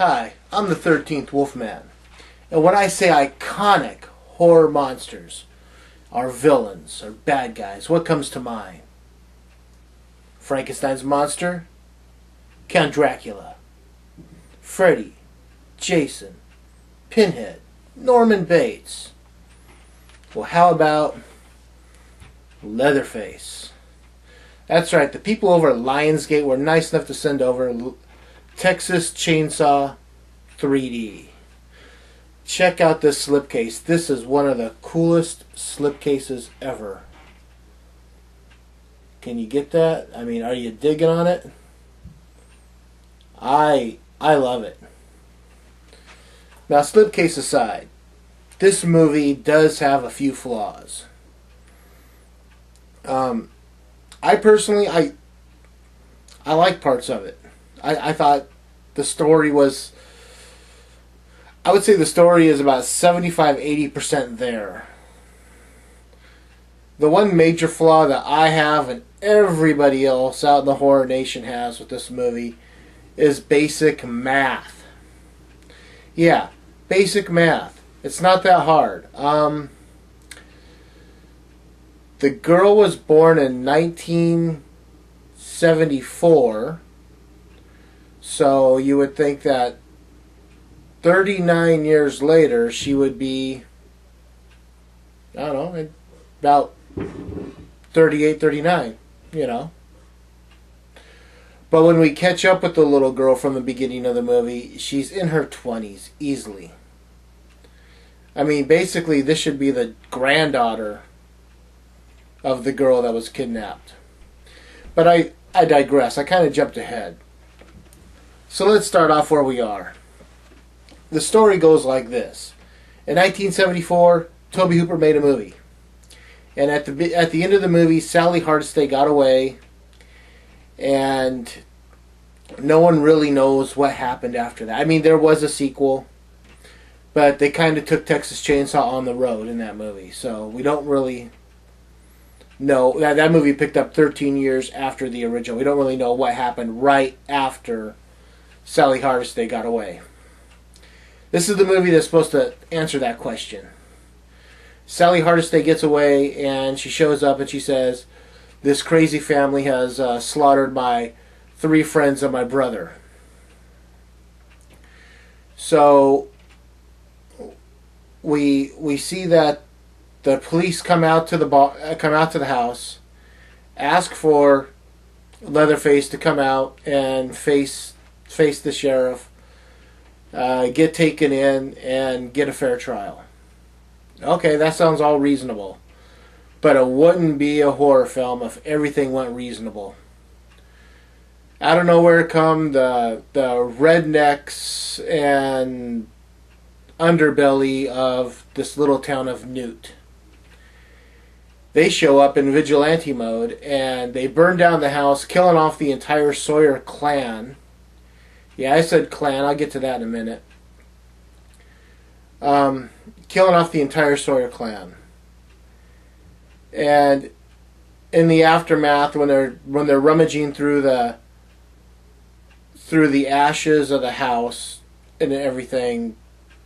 Hi, I'm the 13th Wolfman. And when I say iconic horror monsters, or villains, or bad guys, what comes to mind? Frankenstein's monster? Count Dracula. Freddy. Jason. Pinhead. Norman Bates. Well, how about Leatherface? That's right, the people over at Lionsgate were nice enough to send over Texas Chainsaw 3D. Check out this slipcase. This is one of the coolest slipcases ever. Can you get that? I mean, are you digging on it? I love it. Now, slipcase aside, this movie does have a few flaws. I personally, I like parts of it. I thought the story was, I would say the story is about 75-80% there. The one major flaw that I have and everybody else out in the horror nation has with this movie is basic math. Yeah, basic math. It's not that hard. The girl was born in 1974, so you would think that 39 years later she would be, I don't know, about 38, 39, you know. But when we catch up with the little girl from the beginning of the movie, she's in her 20s, easily. I mean, basically, this should be the granddaughter of the girl that was kidnapped. But I digress. I kind of jumped ahead. So let's start off where we are. The story goes like this. In 1974, Tobe Hooper made a movie. And at the end of the movie, Sally Hardesty got away, and no one really knows what happened after that. I mean, there was a sequel, but they kind of took Texas Chainsaw on the road in that movie. So we don't really know. That movie picked up 13 years after the original. We don't really know what happened right after Sally Hardesty got away. This is the movie that's supposed to answer that question. Sally Hardesty gets away, and she shows up and she says, this crazy family has slaughtered my 3 friends and my brother. So we see that the police come out to the house, ask for Leatherface to come out and face the sheriff, get taken in, and get a fair trial. Okay, that sounds all reasonable. But it wouldn't be a horror film if everything went reasonable. Out of nowhere come the rednecks and underbelly of this little town of Newt. They show up in vigilante mode, and they burn down the house, killing off the entire Sawyer clan. Yeah, I said clan. I'll get to that in a minute. Killing off the entire Sawyer clan. And in the aftermath, when they're rummaging through the ashes of the house and everything,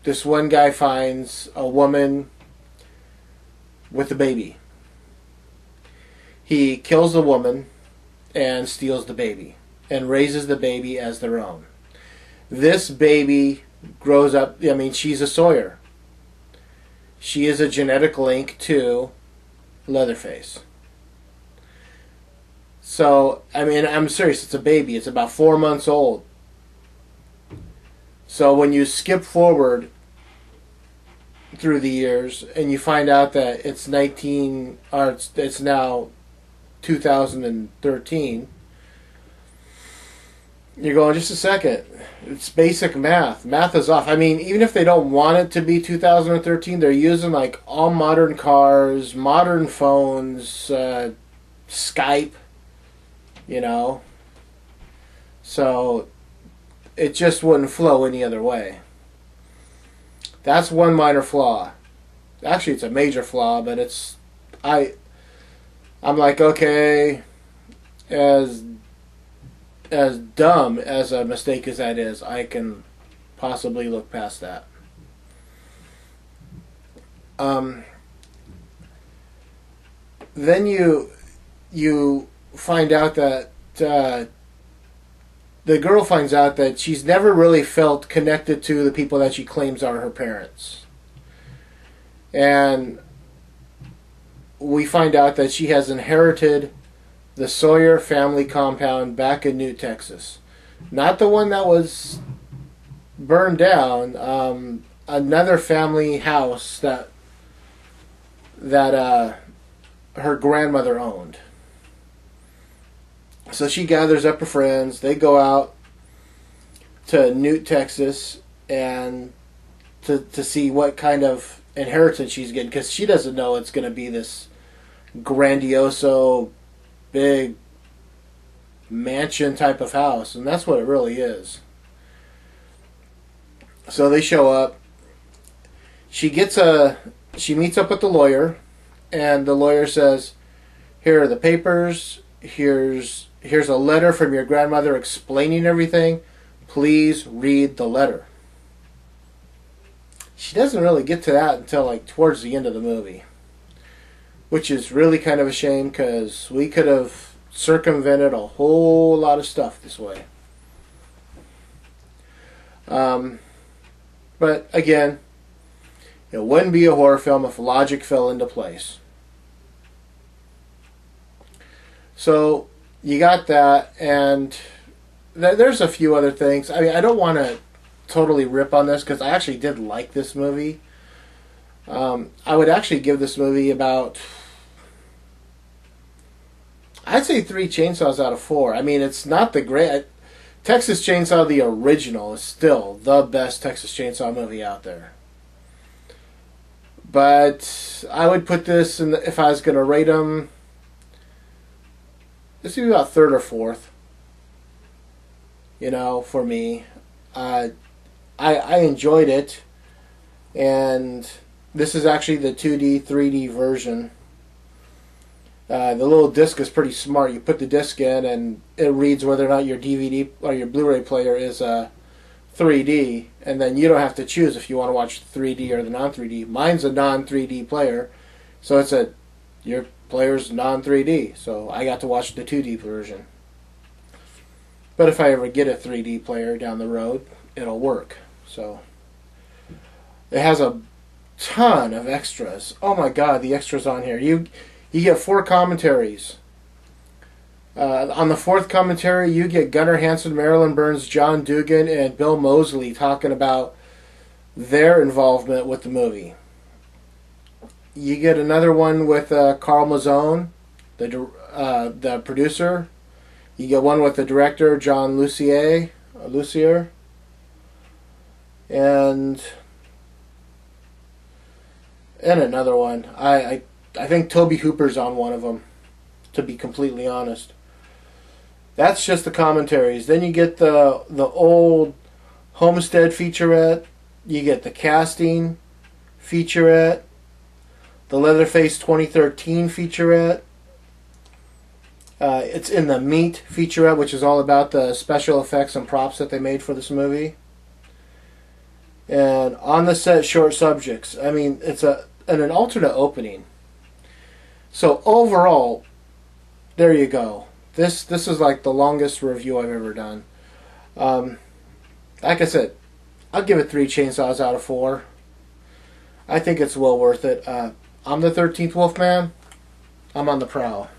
this one guy finds a woman with a baby. He kills the woman and steals the baby and raises the baby as their own. This baby grows up, I mean, she's a Sawyer. She is a genetic link to Leatherface. So, I mean, I'm serious, it's a baby. It's about 4 months old. So when you skip forward through the years and you find out that it's now 2013, you're going, just a second. It's basic math. Math is off. I mean, even if they don't want it to be 2013, they're using like all modern cars, modern phones, Skype, you know. So it just wouldn't flow any other way. That's one minor flaw. Actually, it's a major flaw, but it's I'm like, okay, as dumb as a mistake as that is, I can possibly look past that. Then you find out that the girl finds out that she's never really felt connected to the people that she claims are her parents. And we find out that she has inherited the Sawyer family compound back in Newt, Texas. Not the one that was burned down. Another family house that her grandmother owned. So she gathers up her friends. They go out to Newt, Texas, and to see what kind of inheritance she's getting, because she doesn't know it's going to be this grandioso, big mansion type of house, and that's what it really is. So they show up. She meets up with the lawyer, and the lawyer says, "Here are the papers. Here's a letter from your grandmother explaining everything. Please read the letter." She doesn't really get to that until like towards the end of the movie, which is really kind of a shame, because we could have circumvented a whole lot of stuff this way. But again, it wouldn't be a horror film if logic fell into place. So you got that, and there's a few other things. I mean, I don't want to totally rip on this, because I actually did like this movie. I would actually give this movie about, I'd say 3 chainsaws out of 4. I mean, it's not the great... Texas Chainsaw, the original, is still the best Texas Chainsaw movie out there. But I would put this, if I was going to rate them, this would be about 3rd or 4th. You know, for me. I enjoyed it. And this is actually the 2D, 3D version. The little disc is pretty smart. You put the disc in and it reads whether or not your DVD or your Blu-ray player is 3D, and then you don't have to choose if you want to watch the 3D or the non-3D. Mine's a non-3D player, so it's your player's non-3D, so I got to watch the 2D version. But if I ever get a 3D player down the road, it'll work. So it has a ton of extras. Oh my god, the extras on here. You get 4 commentaries. On the 4th commentary, you get Gunnar Hansen, Marilyn Burns, John Dugan, and Bill Moseley talking about their involvement with the movie. You get another one with Carl Mazzone, the producer. You get one with the director, John Lucier. And another one. I think Toby Hooper's on one of them, to be completely honest. That's just the commentaries. Then you get the old Homestead featurette. You get the casting featurette. The Leatherface 2013 featurette. It's in the Meat featurette, which is all about the special effects and props that they made for this movie. And On the Set Short Subjects. I mean, it's an alternate opening. So overall, there you go. This is like the longest review I've ever done. Like I said, I'll give it 3 chainsaws out of 4. I think it's well worth it. I'm the 13th Wolfman. I'm on the prowl.